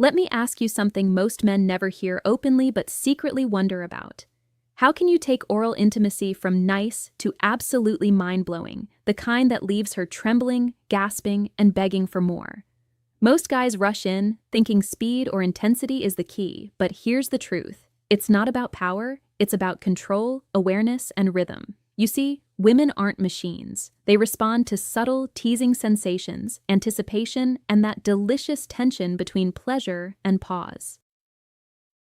Let me ask you something most men never hear openly but secretly wonder about. How can you take oral intimacy from nice to absolutely mind-blowing, the kind that leaves her trembling, gasping, and begging for more? Most guys rush in, thinking speed or intensity is the key, but here's the truth. It's not about power, it's about control, awareness, and rhythm. You see, women aren't machines. They respond to subtle, teasing sensations, anticipation, and that delicious tension between pleasure and pause.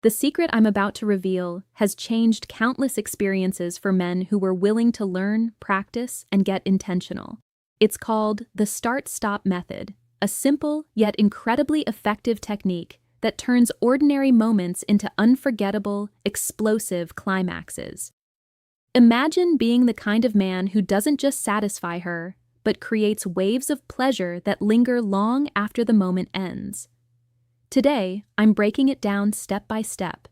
The secret I'm about to reveal has changed countless experiences for men who were willing to learn, practice, and get intentional. It's called the start-stop method, a simple yet incredibly effective technique that turns ordinary moments into unforgettable, explosive climaxes. Imagine being the kind of man who doesn't just satisfy her, but creates waves of pleasure that linger long after the moment ends. Today, I'm breaking it down step by step.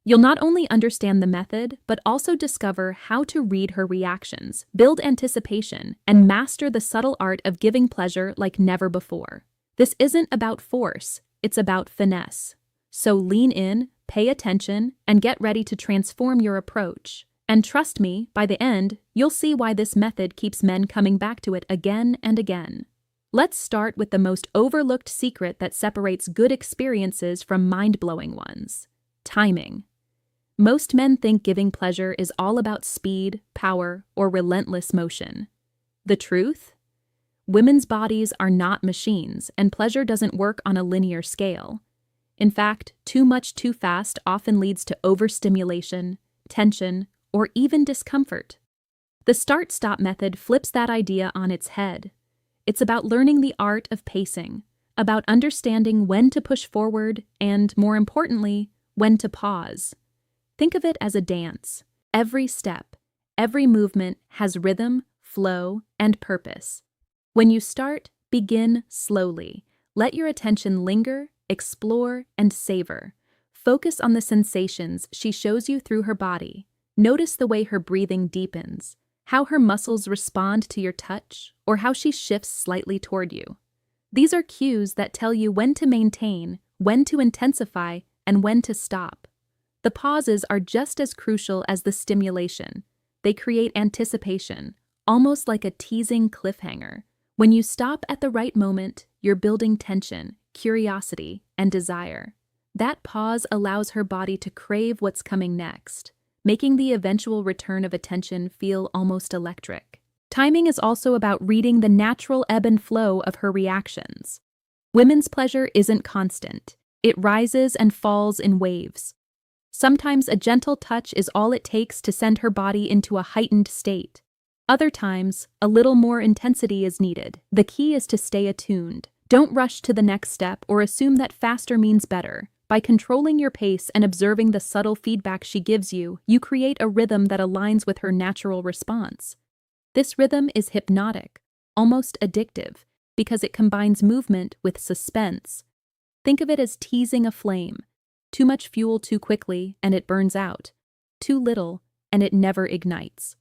You'll not only understand the method, but also discover how to read her reactions, build anticipation, and master the subtle art of giving pleasure like never before. This isn't about force, it's about finesse. So lean in, pay attention, and get ready to transform your approach. And trust me, by the end, you'll see why this method keeps men coming back to it again and again. Let's start with the most overlooked secret that separates good experiences from mind-blowing ones: timing. Most men think giving pleasure is all about speed, power, or relentless motion. The truth? Women's bodies are not machines, and pleasure doesn't work on a linear scale. In fact, too much too fast often leads to overstimulation, tension, or even discomfort. The start-stop method flips that idea on its head. It's about learning the art of pacing, about understanding when to push forward and, more importantly, when to pause. Think of it as a dance. Every step, every movement has rhythm, flow, and purpose. When you start, begin slowly. Let your attention linger, explore, and savor. Focus on the sensations she shows you through her body. Notice the way her breathing deepens, how her muscles respond to your touch, or how she shifts slightly toward you. These are cues that tell you when to maintain, when to intensify, and when to stop. The pauses are just as crucial as the stimulation. They create anticipation, almost like a teasing cliffhanger. When you stop at the right moment, you're building tension, curiosity, and desire. That pause allows her body to crave what's coming next, making the eventual return of attention feel almost electric. Timing is also about reading the natural ebb and flow of her reactions. Women's pleasure isn't constant. It rises and falls in waves. Sometimes a gentle touch is all it takes to send her body into a heightened state. Other times, a little more intensity is needed. The key is to stay attuned. Don't rush to the next step or assume that faster means better. By controlling your pace and observing the subtle feedback she gives you, you create a rhythm that aligns with her natural response. This rhythm is hypnotic, almost addictive, because it combines movement with suspense. Think of it as teasing a flame. Too much fuel too quickly, and it burns out. Too little, and it never ignites.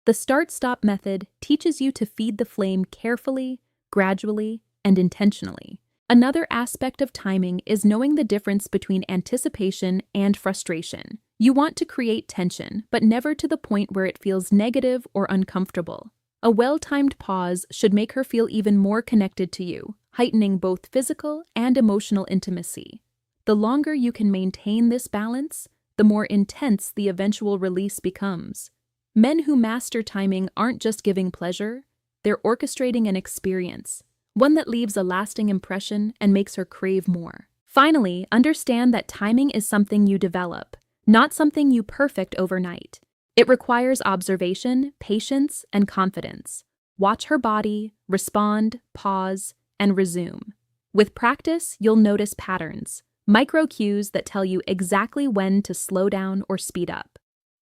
The start-stop method teaches you to feed the flame carefully, gradually, and intentionally. Another aspect of timing is knowing the difference between anticipation and frustration. You want to create tension, but never to the point where it feels negative or uncomfortable. A well-timed pause should make her feel even more connected to you, heightening both physical and emotional intimacy. The longer you can maintain this balance, the more intense the eventual release becomes. Men who master timing aren't just giving pleasure, they're orchestrating an experience, one that leaves a lasting impression and makes her crave more. Finally, understand that timing is something you develop, not something you perfect overnight. It requires observation, patience, and confidence. Watch her body, respond, pause, and resume. With practice, you'll notice patterns, micro cues that tell you exactly when to slow down or speed up.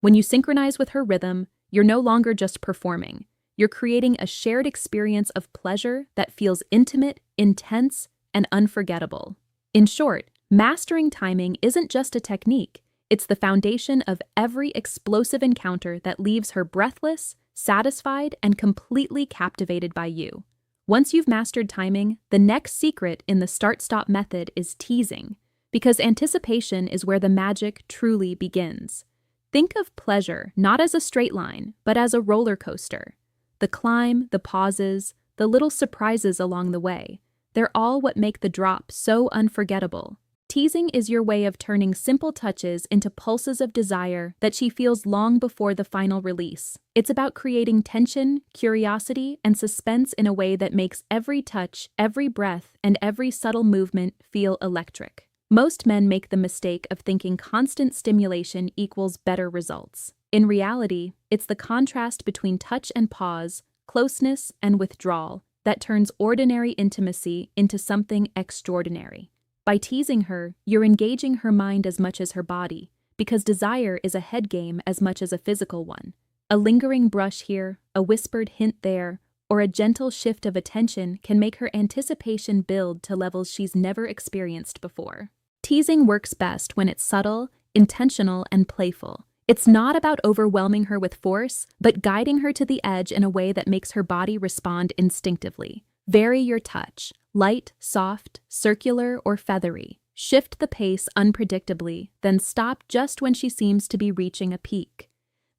When you synchronize with her rhythm, you're no longer just performing. You're creating a shared experience of pleasure that feels intimate, intense, and unforgettable. In short, mastering timing isn't just a technique. It's the foundation of every explosive encounter that leaves her breathless, satisfied, and completely captivated by you. Once you've mastered timing, the next secret in the start-stop method is teasing, because anticipation is where the magic truly begins. Think of pleasure not as a straight line, but as a roller coaster. The climb, the pauses, the little surprises along the way, they're all what make the drop so unforgettable. Teasing is your way of turning simple touches into pulses of desire that she feels long before the final release. It's about creating tension, curiosity, and suspense in a way that makes every touch, every breath, and every subtle movement feel electric. Most men make the mistake of thinking constant stimulation equals better results. In reality, it's the contrast between touch and pause, closeness and withdrawal, that turns ordinary intimacy into something extraordinary. By teasing her, you're engaging her mind as much as her body, because desire is a head game as much as a physical one. A lingering brush here, a whispered hint there, or a gentle shift of attention can make her anticipation build to levels she's never experienced before. Teasing works best when it's subtle, intentional, and playful. It's not about overwhelming her with force, but guiding her to the edge in a way that makes her body respond instinctively. Vary your touch. Light, soft, circular, or feathery. Shift the pace unpredictably, then stop just when she seems to be reaching a peak.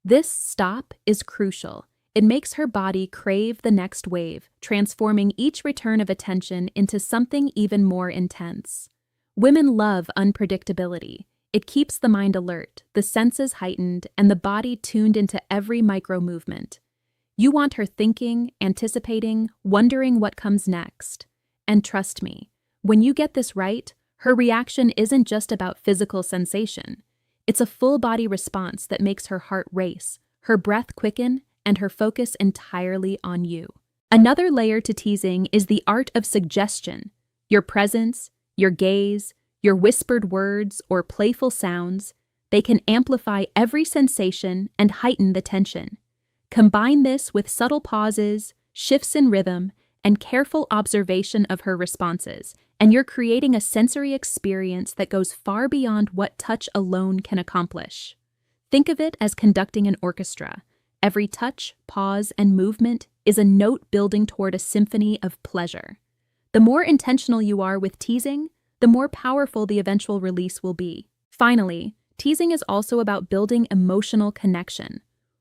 This stop is crucial. It makes her body crave the next wave, transforming each return of attention into something even more intense. Women love unpredictability. It keeps the mind alert, the senses heightened, and the body tuned into every micro movement. You want her thinking, anticipating, wondering what comes next. And trust me, when you get this right, her reaction isn't just about physical sensation. It's a full-body response that makes her heart race, her breath quicken, and her focus entirely on you. Another layer to teasing is the art of suggestion. Your presence, your gaze, your whispered words or playful sounds, they can amplify every sensation and heighten the tension. Combine this with subtle pauses, shifts in rhythm, and careful observation of her responses, and you're creating a sensory experience that goes far beyond what touch alone can accomplish. Think of it as conducting an orchestra. Every touch, pause, and movement is a note building toward a symphony of pleasure. The more intentional you are with teasing, the more powerful the eventual release will be. Finally, teasing is also about building emotional connection.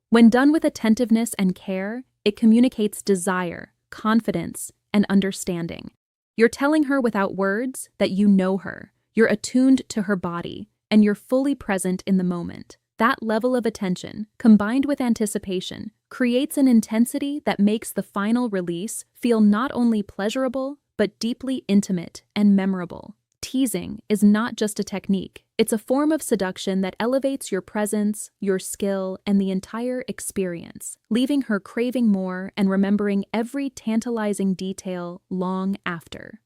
When done with attentiveness and care, it communicates desire, confidence, and understanding. You're telling her without words that you know her, you're attuned to her body, and you're fully present in the moment. That level of attention, combined with anticipation, creates an intensity that makes the final release feel not only pleasurable, but deeply intimate and memorable. Teasing is not just a technique, it's a form of seduction that elevates your presence, your skill, and the entire experience, leaving her craving more and remembering every tantalizing detail long after.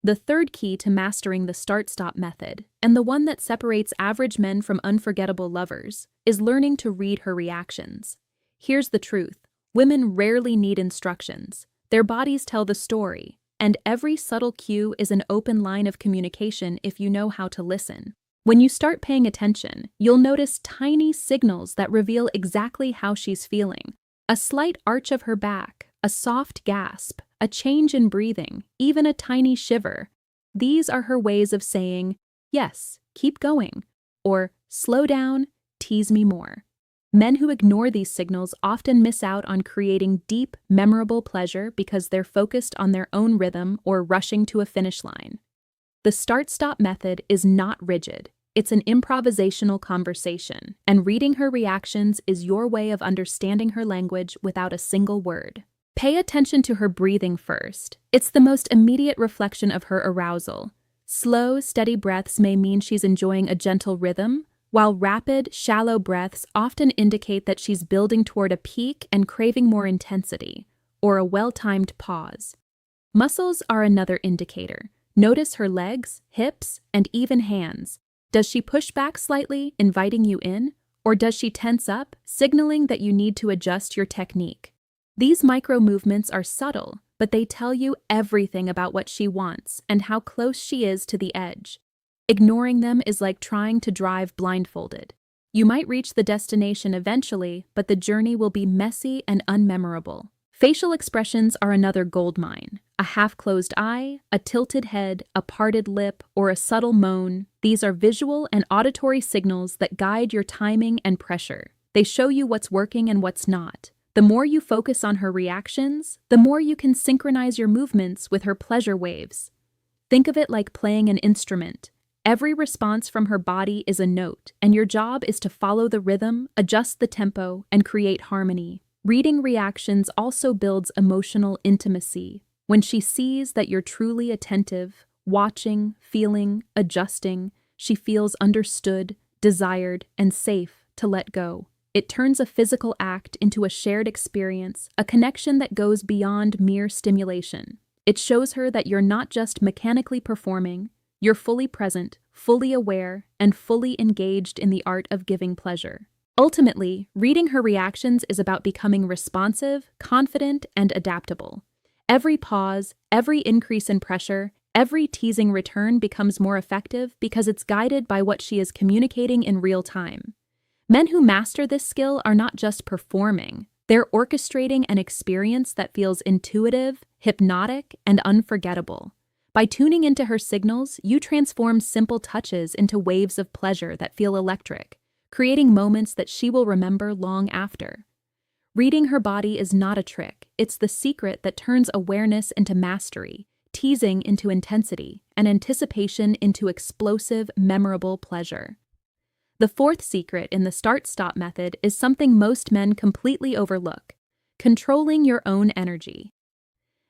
The third key to mastering the start-stop method, and the one that separates average men from unforgettable lovers, is learning to read her reactions. Here's the truth: women rarely need instructions. Their bodies tell the story. And every subtle cue is an open line of communication if you know how to listen. When you start paying attention, you'll notice tiny signals that reveal exactly how she's feeling. A slight arch of her back, a soft gasp, a change in breathing, even a tiny shiver. These are her ways of saying, "Yes, keep going," or "Slow down, tease me more." Men who ignore these signals often miss out on creating deep, memorable pleasure because they're focused on their own rhythm or rushing to a finish line. The start-stop method is not rigid. It's an improvisational conversation, and reading her reactions is your way of understanding her language without a single word. Pay attention to her breathing first. It's the most immediate reflection of her arousal. Slow, steady breaths may mean she's enjoying a gentle rhythm, while rapid, shallow breaths often indicate that she's building toward a peak and craving more intensity, or a well-timed pause. Muscles are another indicator. Notice her legs, hips, and even hands. Does she push back slightly, inviting you in, or does she tense up, signaling that you need to adjust your technique? These micro movements are subtle, but they tell you everything about what she wants and how close she is to the edge. Ignoring them is like trying to drive blindfolded. You might reach the destination eventually, but the journey will be messy and unmemorable. Facial expressions are another goldmine. A half-closed eye, a tilted head, a parted lip, or a subtle moan. These are visual and auditory signals that guide your timing and pressure. They show you what's working and what's not. The more you focus on her reactions, the more you can synchronize your movements with her pleasure waves. Think of it like playing an instrument. Every response from her body is a note, and your job is to follow the rhythm, adjust the tempo, and create harmony. Reading reactions also builds emotional intimacy. When she sees that you're truly attentive, watching, feeling, adjusting, she feels understood, desired, and safe to let go. It turns a physical act into a shared experience, a connection that goes beyond mere stimulation. It shows her that you're not just mechanically performing, you're fully present, fully aware, and fully engaged in the art of giving pleasure. Ultimately, reading her reactions is about becoming responsive, confident, and adaptable. Every pause, every increase in pressure, every teasing return becomes more effective because it's guided by what she is communicating in real time. Men who master this skill are not just performing, they're orchestrating an experience that feels intuitive, hypnotic, and unforgettable. By tuning into her signals, you transform simple touches into waves of pleasure that feel electric, creating moments that she will remember long after. Reading her body is not a trick, it's the secret that turns awareness into mastery, teasing into intensity, and anticipation into explosive, memorable pleasure. The fourth secret in the start-stop method is something most men completely overlook: controlling your own energy.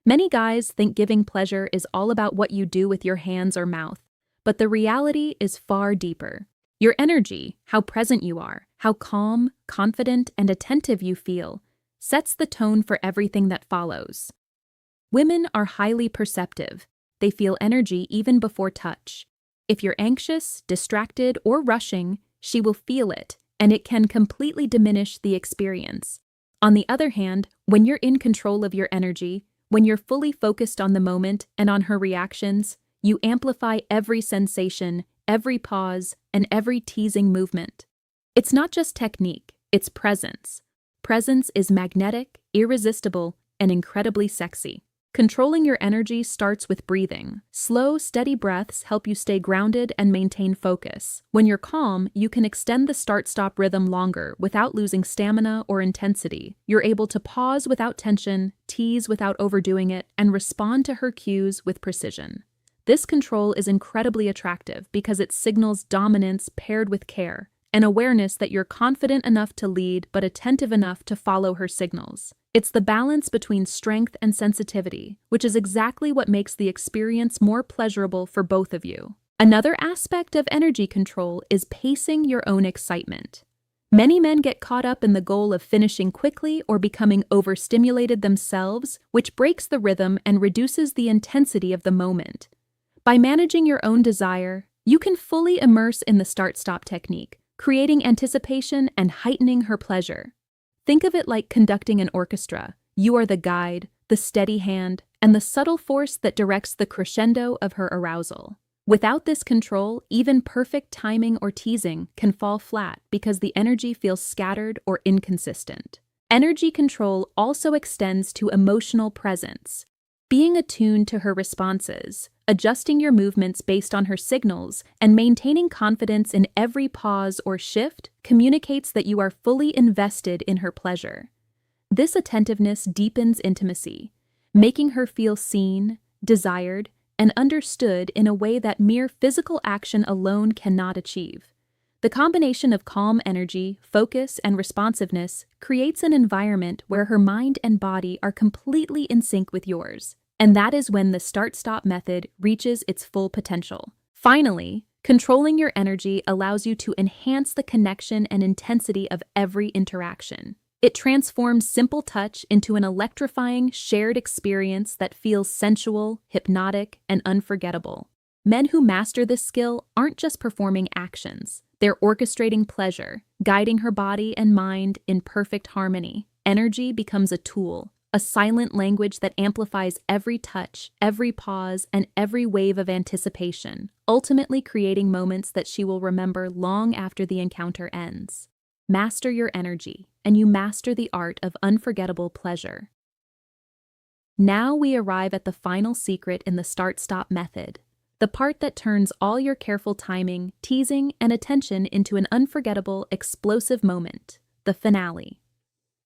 Many guys think giving pleasure is all about what you do with your hands or mouth, but the reality is far deeper. Your energy, how present you are, how calm, confident, and attentive you feel, sets the tone for everything that follows. Women are highly perceptive. They feel energy even before touch. If you're anxious, distracted, or rushing, she will feel it, and it can completely diminish the experience. On the other hand, when you're in control of your energy, when you're fully focused on the moment and on her reactions, you amplify every sensation, every pause, and every teasing movement. It's not just technique, it's presence. Presence is magnetic, irresistible, and incredibly sexy. Controlling your energy starts with breathing. Slow, steady breaths help you stay grounded and maintain focus. When you're calm, you can extend the start-stop rhythm longer without losing stamina or intensity. You're able to pause without tension, tease without overdoing it, and respond to her cues with precision. This control is incredibly attractive because it signals dominance paired with care, an awareness that you're confident enough to lead but attentive enough to follow her signals. It's the balance between strength and sensitivity, which is exactly what makes the experience more pleasurable for both of you. Another aspect of energy control is pacing your own excitement. Many men get caught up in the goal of finishing quickly or becoming overstimulated themselves, which breaks the rhythm and reduces the intensity of the moment. By managing your own desire, you can fully immerse in the start-stop technique, creating anticipation and heightening her pleasure. Think of it like conducting an orchestra. You are the guide, the steady hand, and the subtle force that directs the crescendo of her arousal. Without this control, even perfect timing or teasing can fall flat because the energy feels scattered or inconsistent. Energy control also extends to emotional presence. Being attuned to her responses, adjusting your movements based on her signals, and maintaining confidence in every pause or shift communicates that you are fully invested in her pleasure. This attentiveness deepens intimacy, making her feel seen, desired, and understood in a way that mere physical action alone cannot achieve. The combination of calm energy, focus, and responsiveness creates an environment where her mind and body are completely in sync with yours. And that is when the start-stop method reaches its full potential. Finally, controlling your energy allows you to enhance the connection and intensity of every interaction. It transforms simple touch into an electrifying, shared experience that feels sensual, hypnotic, and unforgettable. Men who master this skill aren't just performing actions. They're orchestrating pleasure, guiding her body and mind in perfect harmony. Energy becomes a tool, a silent language that amplifies every touch, every pause, and every wave of anticipation, ultimately creating moments that she will remember long after the encounter ends. Master your energy, and you master the art of unforgettable pleasure. Now we arrive at the final secret in the start-stop method, the part that turns all your careful timing, teasing, and attention into an unforgettable, explosive moment, the finale.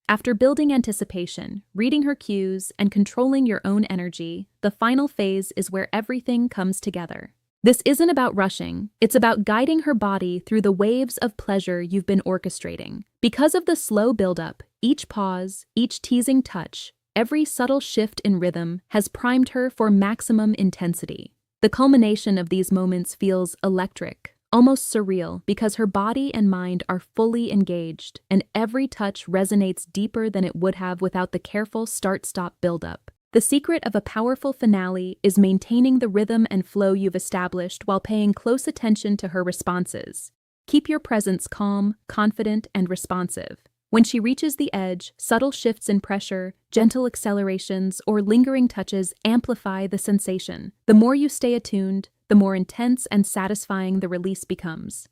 After building anticipation, reading her cues, and controlling your own energy, the final phase is where everything comes together. This isn't about rushing, it's about guiding her body through the waves of pleasure you've been orchestrating. Because of the slow buildup, each pause, each teasing touch, every subtle shift in rhythm has primed her for maximum intensity. The culmination of these moments feels electric, almost surreal, because her body and mind are fully engaged, and every touch resonates deeper than it would have without the careful start-stop buildup. The secret of a powerful finale is maintaining the rhythm and flow you've established while paying close attention to her responses. Keep your presence calm, confident, and responsive. When she reaches the edge, subtle shifts in pressure, gentle accelerations, or lingering touches amplify the sensation. The more you stay attuned, the more intense and satisfying the release becomes.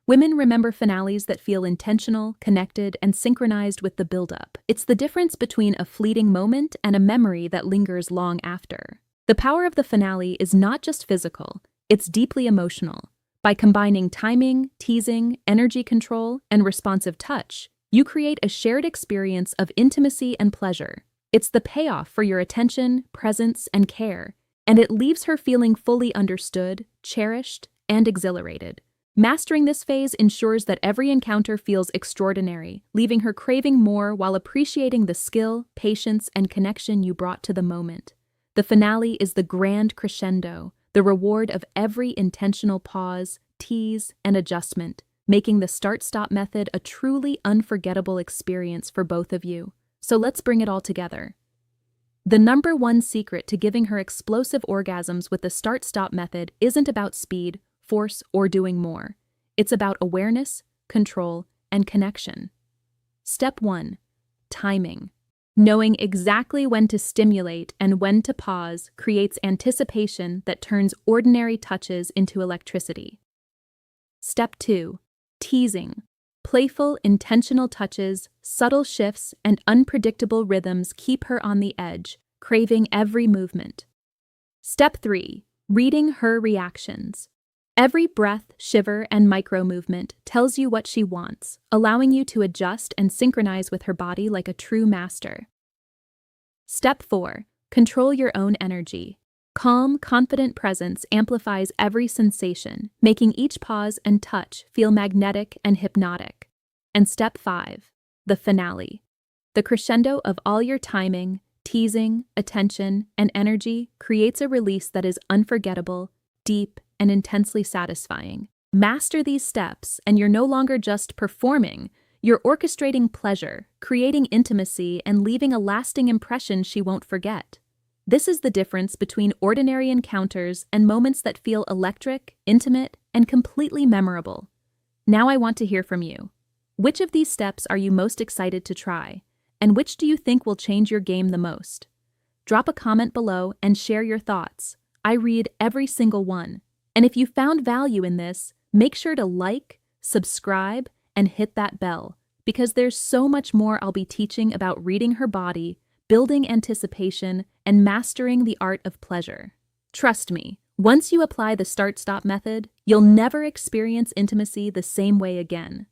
Women remember finales that feel intentional, connected, and synchronized with the buildup. It's the difference between a fleeting moment and a memory that lingers long after. The power of the finale is not just physical, it's deeply emotional. By combining timing, teasing, energy control, and responsive touch, you create a shared experience of intimacy and pleasure. It's the payoff for your attention, presence, and care, and it leaves her feeling fully understood, cherished, and exhilarated. Mastering this phase ensures that every encounter feels extraordinary, leaving her craving more while appreciating the skill, patience, and connection you brought to the moment. The finale is the grand crescendo, the reward of every intentional pause, tease, and adjustment, making the start-stop method a truly unforgettable experience for both of you. So let's bring it all together. The number one secret to giving her explosive orgasms with the start-stop method isn't about speed, force, or doing more. It's about awareness, control, and connection. Step 1. Timing. Knowing exactly when to stimulate and when to pause creates anticipation that turns ordinary touches into electricity. Step 2. Teasing. Playful, intentional touches, subtle shifts, and unpredictable rhythms keep her on the edge, craving every movement. Step 3. Reading her reactions. Every breath, shiver, and micro-movement tells you what she wants, allowing you to adjust and synchronize with her body like a true master. Step 4. Control your own energy. Calm, confident presence amplifies every sensation, making each pause and touch feel magnetic and hypnotic. And Step 5. The finale. The crescendo of all your timing, teasing, attention, and energy creates a release that is unforgettable, deep, and intensely satisfying. Master these steps, and you're no longer just performing, you're orchestrating pleasure, creating intimacy, and leaving a lasting impression she won't forget. This is the difference between ordinary encounters and moments that feel electric, intimate, and completely memorable. Now I want to hear from you. Which of these steps are you most excited to try, and which do you think will change your game the most? Drop a comment below and share your thoughts. I read every single one. And if you found value in this, make sure to like, subscribe, and hit that bell, because there's so much more I'll be teaching about reading her body, building anticipation, and mastering the art of pleasure. Trust me, once you apply the start-stop method, you'll never experience intimacy the same way again.